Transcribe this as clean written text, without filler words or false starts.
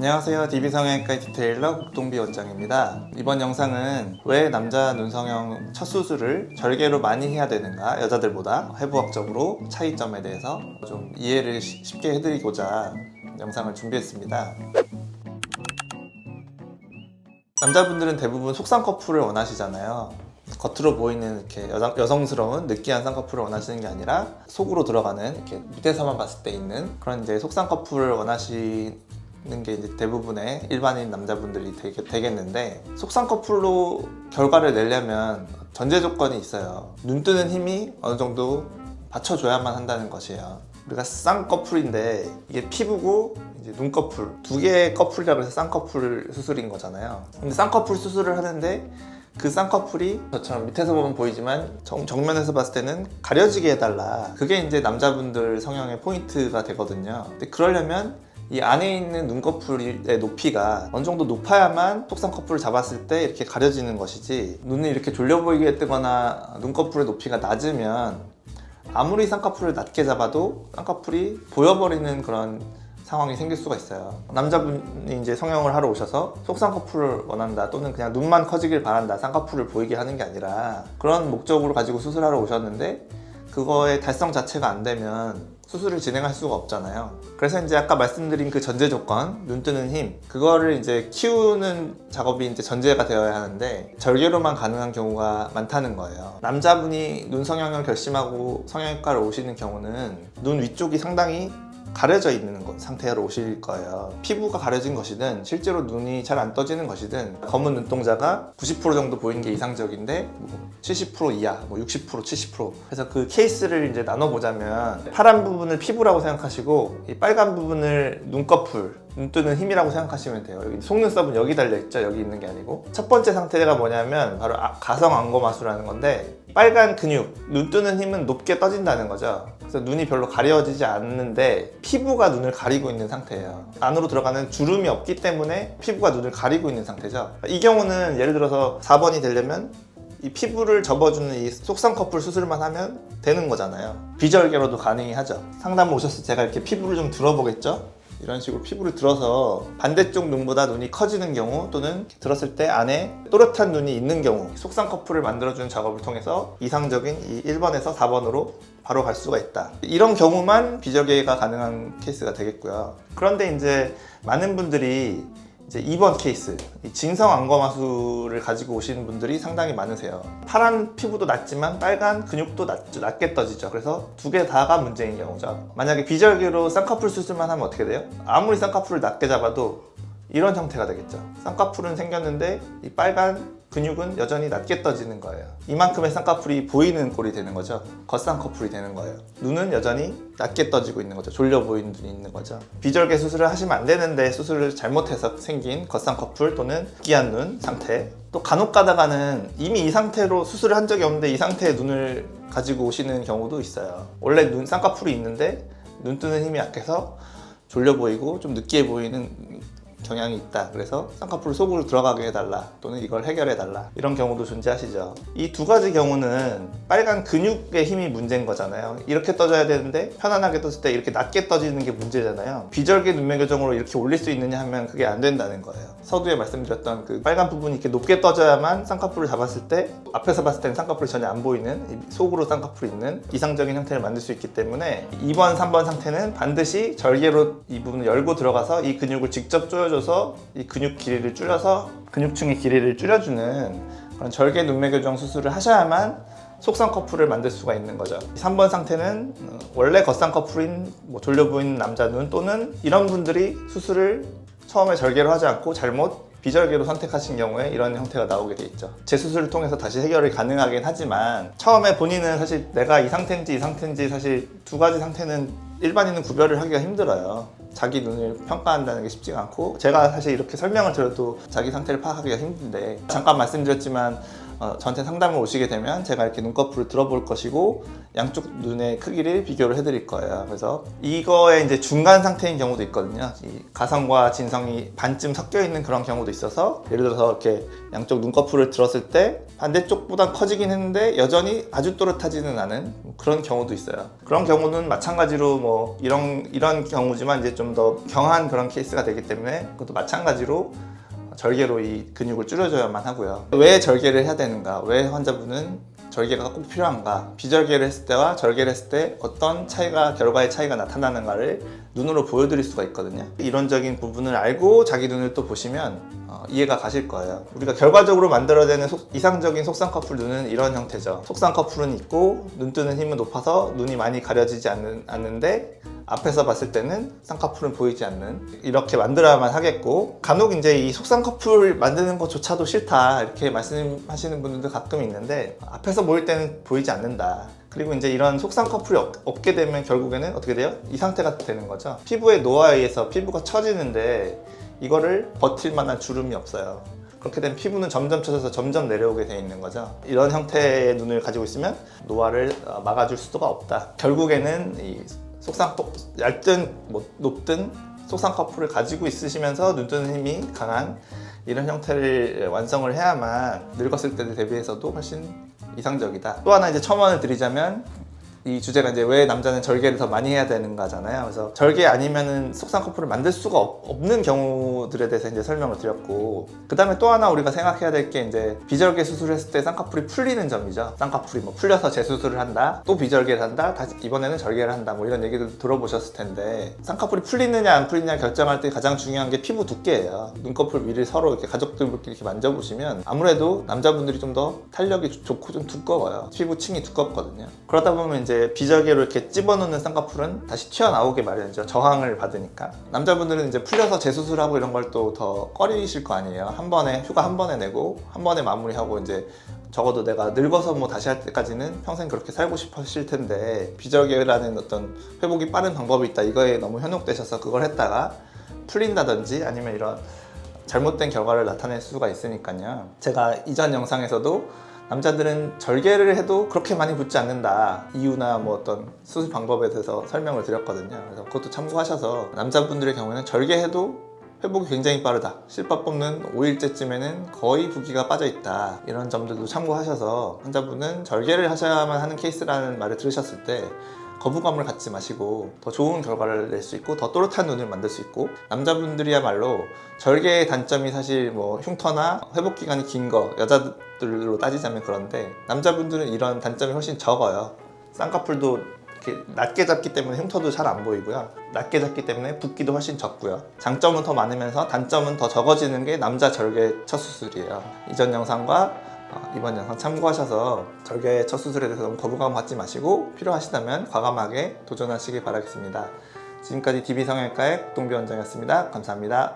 안녕하세요. DB성형외과 디테일러 국동비 원장입니다. 이번 영상은 왜 남자 눈성형 첫 수술을 절개로 많이 해야 되는가, 여자들보다 해부학적으로 차이점에 대해서 좀 이해를 쉽게 해드리고자 영상을 준비했습니다. 남자분들은 대부분 속쌍 커플을 원하시잖아요. 겉으로 보이는 이렇게 여성스러운 느끼한 쌍꺼풀을 원하시는 게 아니라 속으로 들어가는 이렇게 밑에서만 봤을 때 있는 그런 이제 속쌍 커플을 원하시는 게 이제 대부분의 일반인 남자분들이 되겠는데, 속쌍 커플로 결과를 내려면 전제 조건이 있어요. 눈 뜨는 힘이 어느 정도 받쳐줘야만 한다는 것이에요. 우리가 쌍꺼풀인데 이게 피부고 이제 눈꺼풀 두 개의 커플이라고 해서 쌍꺼풀 수술인 거잖아요. 근데 쌍꺼풀 수술을 하는데 그 쌍꺼풀이 저처럼 밑에서 보면 보이지만 정면에서 봤을 때는 가려지게 해달라. 그게 이제 남자분들 성형의 포인트가 되거든요. 근데 그러려면 이 안에 있는 눈꺼풀의 높이가 어느 정도 높아야만 속쌍꺼풀을 잡았을 때 이렇게 가려지는 것이지, 눈이 이렇게 졸려 보이게 뜨거나 눈꺼풀의 높이가 낮으면 아무리 쌍꺼풀을 낮게 잡아도 쌍꺼풀이 보여버리는 그런 상황이 생길 수가 있어요. 남자분이 이제 성형을 하러 오셔서 속쌍꺼풀을 원한다, 또는 그냥 눈만 커지길 바란다, 쌍꺼풀을 보이게 하는 게 아니라 그런 목적으로 가지고 수술하러 오셨는데 그거의 달성 자체가 안 되면 수술을 진행할 수가 없잖아요. 그래서 이제 아까 말씀드린 그 전제 조건, 눈 뜨는 힘, 그거를 이제 키우는 작업이 이제 전제가 되어야 하는데 절개로만 가능한 경우가 많다는 거예요. 남자분이 눈 성형을 결심하고 성형외과를 오시는 경우는 눈 위쪽이 상당히 가려져 있는 상태로 오실 거예요. 피부가 가려진 것이든 실제로 눈이 잘 안 떠지는 것이든 검은 눈동자가 90% 정도 보이는 게 이상적인데 70% 이하, 60%, 70%. 그래서 그 케이스를 이제 나눠보자면 파란 부분을 피부라고 생각하시고 이 빨간 부분을 눈꺼풀, 눈 뜨는 힘이라고 생각하시면 돼요. 여기 속눈썹은 여기 달려있죠. 여기 있는 게 아니고. 첫 번째 상태가 뭐냐면 바로 가성 안검하수라는 건데, 빨간 근육, 눈 뜨는 힘은 높게 떠진다는 거죠. 그래서 눈이 별로 가려지지 않는데 피부가 눈을 가리고 있는 상태예요. 안으로 들어가는 주름이 없기 때문에 피부가 눈을 가리고 있는 상태죠. 이 경우는 예를 들어서 4번이 되려면 이 피부를 접어주는 이 속쌍꺼풀 수술만 하면 되는 거잖아요. 비절개로도 가능하죠. 상담 오셨을 때 제가 이렇게 피부를 좀 들어보겠죠. 이런 식으로 피부를 들어서 반대쪽 눈보다 눈이 커지는 경우, 또는 들었을 때 안에 또렷한 눈이 있는 경우, 속쌍꺼풀을 만들어주는 작업을 통해서 이상적인 이 1번에서 4번으로 바로 갈 수가 있다. 이런 경우만 비절개가 가능한 케이스가 되겠고요. 그런데 이제 많은 분들이 이제 2번 케이스, 진성 안검하수를 가지고 오시는 분들이 상당히 많으세요. 파란 피부도 낮지만 빨간 근육도 낮게 떠지죠. 그래서 두 개 다가 문제인 경우죠. 만약에 비절개로 쌍꺼풀 수술만 하면 어떻게 돼요? 아무리 쌍꺼풀을 낮게 잡아도 이런 형태가 되겠죠. 쌍꺼풀은 생겼는데 이 빨간 근육은 여전히 낮게 떠지는 거예요. 이만큼의 쌍꺼풀이 보이는 꼴이 되는 거죠. 겉쌍꺼풀이 되는 거예요. 눈은 여전히 낮게 떠지고 있는 거죠. 졸려 보이는 눈이 있는 거죠. 비절개 수술을 하시면 안 되는데 수술을 잘못해서 생긴 겉쌍꺼풀 또는 느끼한 눈 상태, 또 간혹 가다가는 이미 이 상태로 수술을 한 적이 없는데 이 상태의 눈을 가지고 오시는 경우도 있어요. 원래 눈 쌍꺼풀이 있는데 눈 뜨는 힘이 약해서 졸려 보이고 좀 느끼해 보이는 경향이 있다. 그래서 쌍꺼풀 속으로 들어가게 해달라, 또는 이걸 해결해달라, 이런 경우도 존재하시죠. 이 두 가지 경우는 빨간 근육의 힘이 문제인 거잖아요. 이렇게 떠져야 되는데 편안하게 떴을 때 이렇게 낮게 떠지는 게 문제잖아요. 비절개 눈매 교정으로 이렇게 올릴 수 있느냐 하면 그게 안 된다는 거예요. 서두에 말씀드렸던 그 빨간 부분이 이렇게 높게 떠져야만 쌍꺼풀을 잡았을 때 앞에서 봤을 때는 쌍꺼풀이 전혀 안 보이는, 속으로 쌍꺼풀이 있는 이상적인 형태를 만들 수 있기 때문에 2번, 3번 상태는 반드시 절개로 이 부분을 열고 들어가서 이 근육을 직접 조여줘서 이 근육 길이를 줄여서 근육층의 길이를 줄여주는 그런 절개 눈매 교정 수술을 하셔야만 속쌍꺼풀을 만들 수가 있는 거죠. 3번 상태는 원래 겉쌍꺼풀인 졸려 보이는 남자 눈, 또는 이런 분들이 수술을 처음에 절개로 하지 않고 잘못 비절개로 선택하신 경우에 이런 형태가 나오게 돼 있죠. 재수술을 통해서 다시 해결이 가능하긴 하지만 처음에 본인은 사실 내가 이 상태인지 이 상태인지 사실 두 가지 상태는 일반인은 구별을 하기가 힘들어요. 자기 눈을 평가한다는 게 쉽지가 않고, 제가 사실 이렇게 설명을 드려도 자기 상태를 파악하기가 힘든데, 잠깐 말씀드렸지만 저한테 상담을 오시게 되면 제가 이렇게 눈꺼풀을 들어볼 것이고 양쪽 눈의 크기를 비교를 해드릴 거예요. 그래서 이거에 이제 중간 상태인 경우도 있거든요. 이 가성과 진성이 반쯤 섞여 있는 그런 경우도 있어서, 예를 들어서 이렇게 양쪽 눈꺼풀을 들었을 때 반대쪽보다 커지긴 했는데 여전히 아주 또렷하지는 않은 그런 경우도 있어요. 그런 경우는 마찬가지로 뭐 이런 경우지만 이제 좀 더 경한 그런 케이스가 되기 때문에 그것도 마찬가지로 절개로 이 근육을 줄여줘야만 하고요. 왜 절개를 해야 되는가? 왜 환자분은 절개가 꼭 필요한가? 비절개를 했을 때와 절개를 했을 때 어떤 차이가, 결과의 차이가 나타나는가를 눈으로 보여드릴 수가 있거든요. 이론적인 부분을 알고 자기 눈을 또 보시면 이해가 가실 거예요. 우리가 결과적으로 만들어내는 이상적인 속쌍꺼풀 눈은 이런 형태죠. 속쌍꺼풀은 있고 눈 뜨는 힘은 높아서 눈이 많이 가려지지 않는데 앞에서 봤을 때는 쌍꺼풀은 보이지 않는, 이렇게 만들어야만 하겠고, 간혹 이제 이 속쌍꺼풀 만드는 것조차도 싫다 이렇게 말씀하시는 분들도 가끔 있는데, 앞에서 보일 때는 보이지 않는다. 그리고 이제 이런 속쌍꺼풀이 없게 되면 결국에는 어떻게 돼요? 이 상태가 되는 거죠. 피부의 노화에 의해서 피부가 처지는데 이거를 버틸 만한 주름이 없어요. 그렇게 되면 피부는 점점 처져서 점점 내려오게 돼 있는 거죠. 이런 형태의 눈을 가지고 있으면 노화를 막아줄 수가 없다. 결국에는 이 얇든 높든 속쌍꺼풀을 가지고 있으시면서 눈 뜨는 힘이 강한 이런 형태를 완성을 해야만 늙었을 때 대비해서도 훨씬 이상적이다. 또 하나 이제 첨언을 드리자면, 이 주제가 이제 왜 남자는 절개를 더 많이 해야 되는가잖아요. 그래서 절개 아니면은 속쌍꺼풀을 만들 수가 없는 경우들에 대해서 이제 설명을 드렸고, 그 다음에 또 하나 우리가 생각해야 될 게 이제 비절개 수술을 했을 때 쌍꺼풀이 풀리는 점이죠. 쌍꺼풀이 뭐 풀려서 재수술을 한다, 또 비절개를 한다, 다시 이번에는 절개를 한다, 뭐 이런 얘기도 들어보셨을 텐데, 쌍꺼풀이 풀리느냐 안 풀리느냐 결정할 때 가장 중요한 게 피부 두께예요. 눈꺼풀 위를 서로 이렇게 가족들끼리 이렇게 만져보시면 아무래도 남자분들이 좀 더 탄력이 좋고 좀 두꺼워요. 피부층이 두껍거든요. 그러다 보면 이제 비절개로 이렇게 집어넣는 쌍꺼풀은 다시 튀어나오게 마련이죠. 저항을 받으니까. 남자분들은 이제 풀려서 재수술하고 이런 걸 또 더 꺼리실 거 아니에요. 한 번에 휴가 한 번에 내고 한 번에 마무리하고 이제 적어도 내가 늙어서 뭐 다시 할 때까지는 평생 그렇게 살고 싶으실 텐데, 비절개라는 어떤 회복이 빠른 방법이 있다, 이거에 너무 현혹되셔서 그걸 했다가 풀린다든지 아니면 이런 잘못된 결과를 나타낼 수가 있으니까요. 제가 이전 영상에서도 남자들은 절개를 해도 그렇게 많이 붓지 않는다, 이유나 뭐 어떤 수술 방법에 대해서 설명을 드렸거든요. 그래서 그것도 참고하셔서, 남자분들의 경우에는 절개해도 회복이 굉장히 빠르다, 실밥 뽑는 5일째쯤에는 거의 붓기가 빠져있다, 이런 점들도 참고하셔서 환자분은 절개를 하셔야만 하는 케이스라는 말을 들으셨을 때 거부감을 갖지 마시고 더 좋은 결과를 낼 수 있고 더 또렷한 눈을 만들 수 있고, 남자분들이야말로 절개의 단점이 사실 뭐 흉터나 회복 기간이 긴 거, 여자들로 따지자면 그런데 남자분들은 이런 단점이 훨씬 적어요. 쌍꺼풀도 이렇게 낮게 잡기 때문에 흉터도 잘 안 보이고요. 낮게 잡기 때문에 붓기도 훨씬 적고요. 장점은 더 많으면서 단점은 더 적어지는 게 남자 절개 첫 수술이에요. 이전 영상과 이번 영상 참고하셔서 절개 첫 수술에 대해서 너무 거부감 갖지 마시고 필요하시다면 과감하게 도전하시길 바라겠습니다. 지금까지 DB성형외과의 국동비 원장이었습니다. 감사합니다.